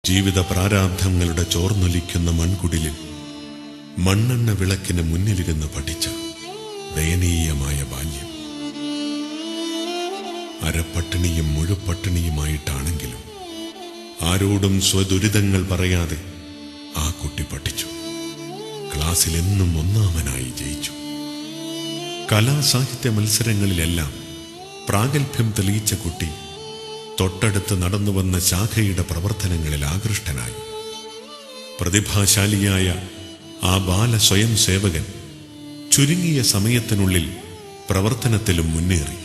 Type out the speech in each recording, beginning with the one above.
ജീവിത പ്രാരാബ്ധങ്ങളുടെ ചോർന്നൊലിക്കുന്ന മൺകുടിലിൽ മണ്ണെണ്ണ വിളക്കിന് മുന്നിലിരുന്ന് പഠിച്ച ദയനീയമായ ബാല്യം. അരപ്പട്ടിണിയും മുഴുപ്പട്ടിണിയുമായിട്ടാണെങ്കിലും ആരോടും സ്വദുരിതങ്ങൾ പറയാതെ ആ കുട്ടി പഠിച്ചു. ക്ലാസ്സിലെന്നും ഒന്നാമനായി ജയിച്ചു. കലാസാഹിത്യ മത്സരങ്ങളിലെല്ലാം പ്രാഗൽഭ്യം തെളിയിച്ച കുട്ടി തൊട്ടടുത്ത് നടന്നുവന്ന ശാഖയുടെ പ്രവർത്തനങ്ങളിൽ ആകൃഷ്ടനായി. പ്രതിഭാശാലിയായ ആ ബാല സ്വയം സേവകൻ ചുരുങ്ങിയ സമയത്തിനുള്ളിൽ പ്രവർത്തനത്തിലും മുന്നേറി.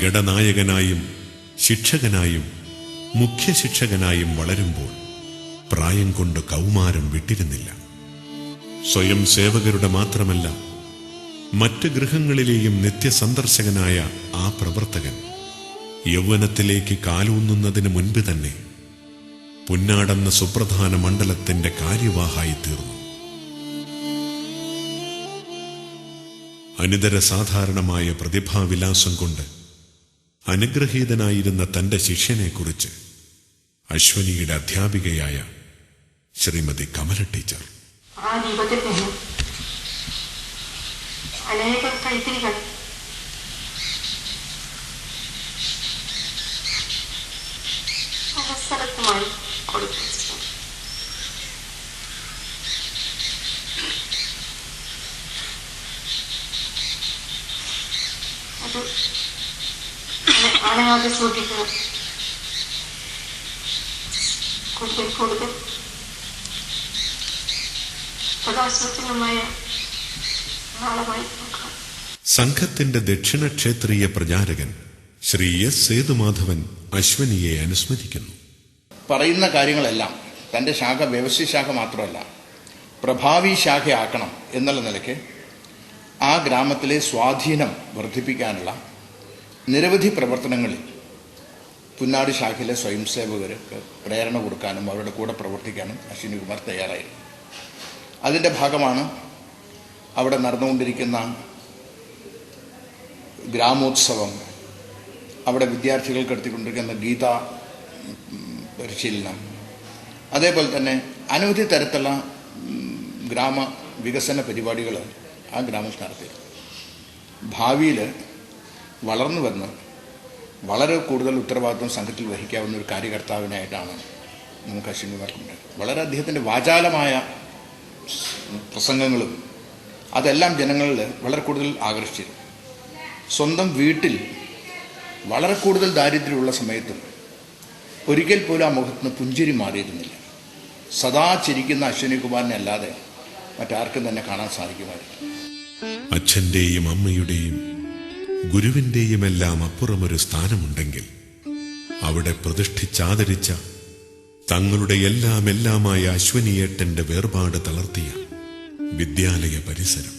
ഗടനായകനായും ശിക്ഷകനായും മുഖ്യ ശിക്ഷകനായും വളരുമ്പോൾ പ്രായം കൊണ്ട് കൗമാരം വിട്ടിരുന്നില്ല. സ്വയം സേവകരുടെ മാത്രമല്ല, മറ്റ് ഗൃഹങ്ങളിലെയും നിത്യസന്ദർശകനായ ആ പ്രവർത്തകൻ യൗവനത്തിലേക്ക് കാലൂന്നുന്നതിന് മുൻപ് തന്നെ പുന്നാടെന്ന സുപ്രധാന മണ്ഡലത്തിന്റെ കാര്യവാഹായി തീർന്നു. അനിതര സാധാരണമായ പ്രതിഭാവിലാസം കൊണ്ട് അനുഗ്രഹീതനായിരുന്ന തന്റെ ശിഷ്യനെക്കുറിച്ച് അശ്വനിയുടെ അധ്യാപികയായ ശ്രീമതി കമല ടീച്ചർ: ആ ദീപത്തിൽ നിന്നും അനേകം കൈത്തിരികൾ പല സ്ഥലത്തുമായി കൊടുത്തു. അത് അണയാതെ സൂക്ഷിക്കുക. കൂടുതൽ കൂടുതൽ പ്രകാശോജ്വലമായ നാളമായി നോക്കാം. സംഘത്തിന്റെ ദക്ഷിണക്ഷേത്രീയ പ്രചാരകൻ ശ്രീ എസ് സേതുമാധവൻ അശ്വനിയെ അനുസ്മരിക്കുന്നു. പറയുന്ന കാര്യങ്ങളെല്ലാം തൻ്റെ ശാഖ വ്യവസായ ശാഖ മാത്രമല്ല, പ്രഭാവി ശാഖയാക്കണം എന്നുള്ള നിലയ്ക്ക് ആ ഗ്രാമത്തിലെ സ്വാധീനം വർദ്ധിപ്പിക്കാനുള്ള നിരവധി പ്രവർത്തനങ്ങളിൽ പുന്നാട് ശാഖയിലെ സ്വയം സേവകർക്ക് പ്രേരണ കൊടുക്കാനും അവരുടെ കൂടെ പ്രവർത്തിക്കാനും അശ്വിനികുമാർ തയ്യാറായിരുന്നു. അതിൻ്റെ ഭാഗമാണ് അവിടെ നടന്നുകൊണ്ടിരിക്കുന്ന ഗ്രാമോത്സവം, അവിടെ വിദ്യാർത്ഥികൾക്ക് എടുത്തിക്കൊണ്ടിരിക്കുന്ന ഗീതാ പരിശീലനം, അതേപോലെ തന്നെ അനവധി തരത്തിലുള്ള ഗ്രാമ വികസന പരിപാടികൾ ആ ഗ്രാമത്തിൽ നടത്തി. ഭാവിയിൽ വളർന്നു വന്ന് വളരെ കൂടുതൽ ഉത്തരവാദിത്വം സംഘത്തിൽ വഹിക്കാവുന്ന ഒരു കാര്യകർത്താവിനായിട്ടാണ് നമുക്ക് അശ്വിനികുമാർക്കുണ്ട്. വളരെ അദ്ദേഹത്തിൻ്റെ വാചാലമായ പ്രസംഗങ്ങളും അതെല്ലാം ജനങ്ങളിൽ വളരെ കൂടുതൽ ആകർഷിച്ചിരുന്നു. സ്വന്തം വീട്ടിൽ വളരെ കൂടുതൽ ദാരിദ്ര്യമുള്ള സമയത്തും ഒരിക്കൽ പോലും ആ മുഖത്ത് നിന്ന് പുഞ്ചിരി മാറിയിരുന്നില്ല. സദാ ചിരിക്കുന്ന അശ്വിനികുമാറിനെ അല്ലാതെ മറ്റാർക്കും തന്നെ കാണാൻ സാധിക്കുമായിരുന്നു. അച്ഛന്റെയും അമ്മയുടെയും ഗുരുവിന്റെയുമെല്ലാം അപ്പുറമൊരു സ്ഥാനമുണ്ടെങ്കിൽ അവിടെ പ്രതിഷ്ഠിച്ചാദരിച്ച തങ്ങളുടെ എല്ലാമായ അശ്വനിയേട്ടന്റെ വേർപാട് തളർത്തിയ വിദ്യാലയ പരിസരം.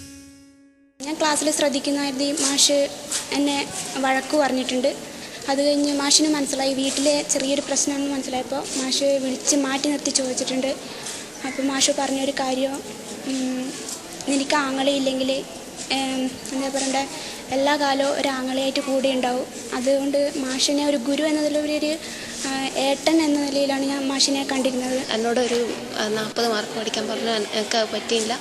ഞാൻ ക്ലാസ്സിൽ ശ്രദ്ധിക്കുന്നതായിരുന്നു. മാഷ് എന്നെ വഴക്കു പറഞ്ഞിട്ടുണ്ട്. അത് കഴിഞ്ഞ് മാഷിന് മനസ്സിലായി വീട്ടിലെ ചെറിയൊരു പ്രശ്നമാണെന്ന് മനസ്സിലായപ്പോൾ മാഷ് വിളിച്ച് മാറ്റി നിർത്തി ചോദിച്ചിട്ടുണ്ട്. അപ്പോൾ മാഷ് പറഞ്ഞൊരു കാര്യം, നിനക്ക് ആങ്ങളയില്ലെങ്കിൽ എന്താ പറയണ്ടേ, എല്ലാ കാലവും ഒരു ആങ്ങളയായിട്ട് കൂടെ ഉണ്ടാവും. അതുകൊണ്ട് മാഷിനെ ഒരു ഗുരു എന്നതിലൊരു ഏട്ടൻ എന്ന നിലയിലാണ് ഞാൻ മാഷിനെ കണ്ടിരുന്നത്. എന്നോടൊരു 40 മാർക്ക് പഠിക്കാൻ പറഞ്ഞു. എനിക്ക് പറ്റിയില്ല,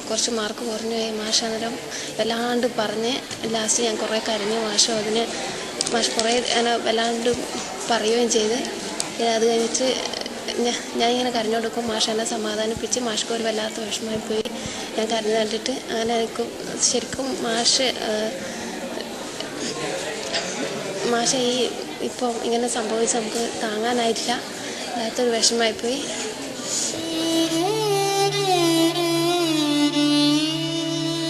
കുറച്ച് മാർക്ക് കുറഞ്ഞു പോയി. മാഷ് അന്നേരം വല്ലാണ്ട് പറഞ്ഞ് ലാസ്റ്റ് ഞാൻ കുറേ കരഞ്ഞു. മാഷ് കുറേ വല്ലാണ്ട് പറയുകയും ചെയ്ത്. അത് കഴിഞ്ഞിട്ട് ഞാനിങ്ങനെ കരഞ്ഞുകൊടുക്കും. മാഷ് എന്നെ സമാധാനിപ്പിച്ച്. മാഷ്ക്ക് ഒരു വല്ലാത്ത വിഷമമായി പോയി ഞാൻ കരഞ്ഞു കണ്ടിട്ട്. അങ്ങനെ എനിക്ക് ശരിക്കും മാഷ് ഇപ്പം ഇങ്ങനെ സംഭവിച്ച് നമുക്ക് താങ്ങാനായിട്ടില്ല. വല്ലാത്തൊരു വിഷമമായിപ്പോയി.